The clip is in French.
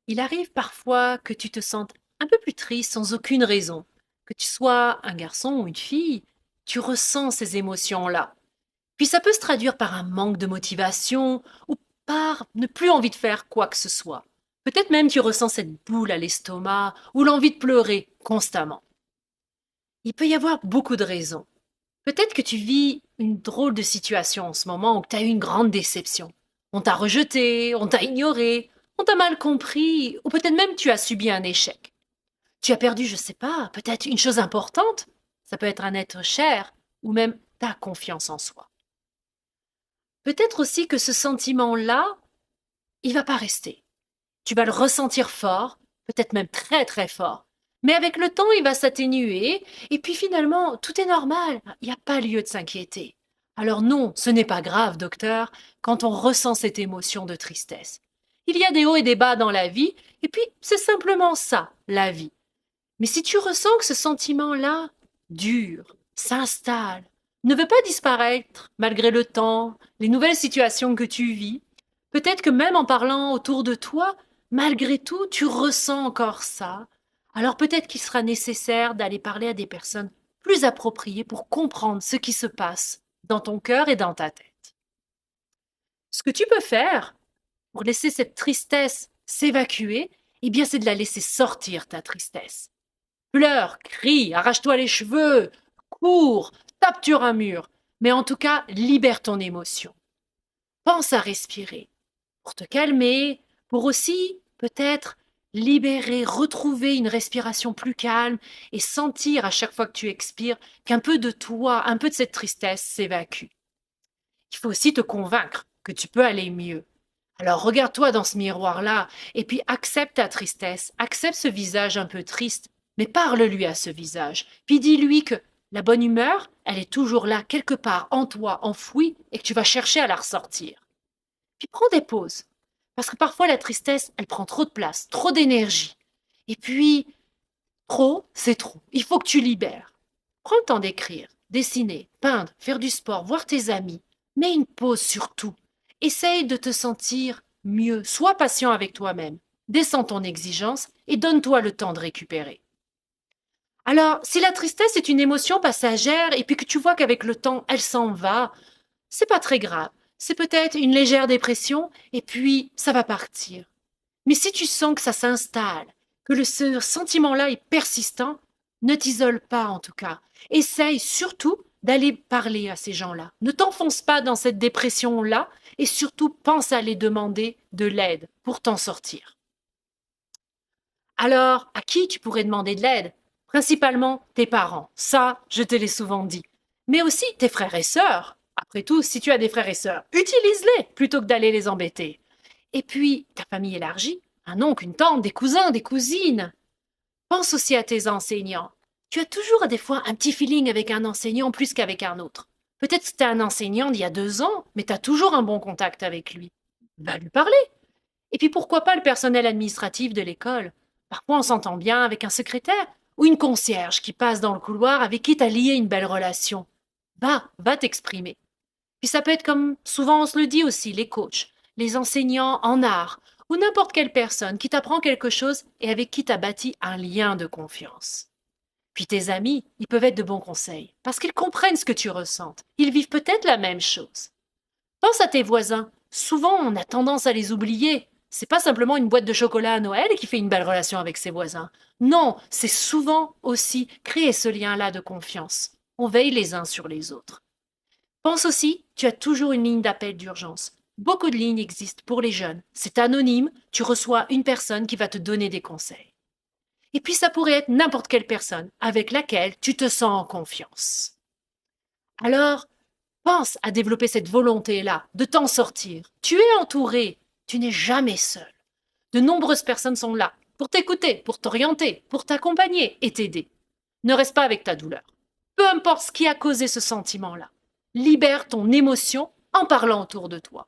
Il arrive parfois que tu te sentes un peu plus triste sans aucune raison. Que tu sois un garçon ou une fille, tu ressens ces émotions-là. Puis ça peut se traduire par un manque de motivation ou par ne plus envie de faire quoi que ce soit. Peut-être même tu ressens cette boule à l'estomac ou l'envie de pleurer constamment. Il peut y avoir beaucoup de raisons. Peut-être que tu vis une drôle de situation en ce moment ou que tu as eu une grande déception. On t'a rejeté, on t'a ignoré, on t'a mal compris, ou peut-être même tu as subi un échec. Tu as perdu, je sais pas, peut-être une chose importante. Ça peut être un être cher, ou même ta confiance en soi. Peut-être aussi que ce sentiment-là, il va pas rester. Tu vas le ressentir fort, peut-être même très très fort. Mais avec le temps, il va s'atténuer, et puis finalement, tout est normal, il n'y a pas lieu de s'inquiéter. Alors non, ce n'est pas grave, docteur, quand on ressent cette émotion de tristesse. Il y a des hauts et des bas dans la vie, et puis c'est simplement ça, la vie. Mais si tu ressens que ce sentiment-là dure, s'installe, ne veut pas disparaître malgré le temps, les nouvelles situations que tu vis, peut-être que même en parlant autour de toi, malgré tout, tu ressens encore ça. Alors peut-être qu'il sera nécessaire d'aller parler à des personnes plus appropriées pour comprendre ce qui se passe dans ton cœur et dans ta tête. Ce que tu peux faire pour laisser cette tristesse s'évacuer, eh bien c'est de la laisser sortir ta tristesse. Pleure, crie, arrache-toi les cheveux, cours, tape sur un mur, mais en tout cas, libère ton émotion. Pense à respirer pour te calmer, pour aussi peut-être libérer, retrouver une respiration plus calme et sentir à chaque fois que tu expires qu'un peu de toi, un peu de cette tristesse s'évacue. Il faut aussi te convaincre que tu peux aller mieux. Alors regarde-toi dans ce miroir-là et puis accepte ta tristesse, accepte ce visage un peu triste, mais parle-lui à ce visage. Puis dis-lui que la bonne humeur, elle est toujours là, quelque part en toi, enfouie, et que tu vas chercher à la ressortir. Puis prends des pauses, parce que parfois la tristesse, elle prend trop de place, trop d'énergie. Et puis, trop, c'est trop. Il faut que tu libères. Prends le temps d'écrire, dessiner, peindre, faire du sport, voir tes amis. Mets une pause sur tout. Essaye de te sentir mieux. Sois patient avec toi-même. Descends ton exigence et donne-toi le temps de récupérer. Alors, si la tristesse est une émotion passagère et puis que tu vois qu'avec le temps, elle s'en va, c'est pas très grave. C'est peut-être une légère dépression et puis ça va partir. Mais si tu sens que ça s'installe, que ce sentiment-là est persistant, ne t'isole pas en tout cas. Essaye surtout d'aller parler à ces gens-là. Ne t'enfonce pas dans cette dépression-là et surtout pense à les demander de l'aide pour t'en sortir. Alors, à qui tu pourrais demander de l'aide? Principalement tes parents. Ça, je te l'ai souvent dit. Mais aussi tes frères et sœurs. Après tout, si tu as des frères et sœurs, utilise-les plutôt que d'aller les embêter. Et puis, ta famille élargie, un oncle, une tante, des cousins, des cousines. Pense aussi à tes enseignants. Tu as toujours des fois un petit feeling avec un enseignant plus qu'avec un autre. Peut-être que tu un enseignant d'il y a 2 ans, mais tu as toujours un bon contact avec lui. Va lui parler. Et puis pourquoi pas le personnel administratif de l'école? Parfois on s'entend bien avec un secrétaire ou une concierge qui passe dans le couloir avec qui tu as lié une belle relation. Va t'exprimer. Puis ça peut être comme souvent on se le dit aussi, les coachs, les enseignants en art, ou n'importe quelle personne qui t'apprend quelque chose et avec qui tu as bâti un lien de confiance. Puis tes amis, ils peuvent être de bons conseils, parce qu'ils comprennent ce que tu ressentes. Ils vivent peut-être la même chose. Pense à tes voisins. Souvent, on a tendance à les oublier. C'est pas simplement une boîte de chocolat à Noël qui fait une belle relation avec ses voisins. Non, c'est souvent aussi créer ce lien-là de confiance. On veille les uns sur les autres. Pense aussi, tu as toujours une ligne d'appel d'urgence. Beaucoup de lignes existent pour les jeunes. C'est anonyme, tu reçois une personne qui va te donner des conseils. Et puis ça pourrait être n'importe quelle personne avec laquelle tu te sens en confiance. Alors, pense à développer cette volonté-là de t'en sortir. Tu es entouré, tu n'es jamais seul. De nombreuses personnes sont là pour t'écouter, pour t'orienter, pour t'accompagner et t'aider. Ne reste pas avec ta douleur. Peu importe ce qui a causé ce sentiment-là. Libère ton émotion en parlant autour de toi.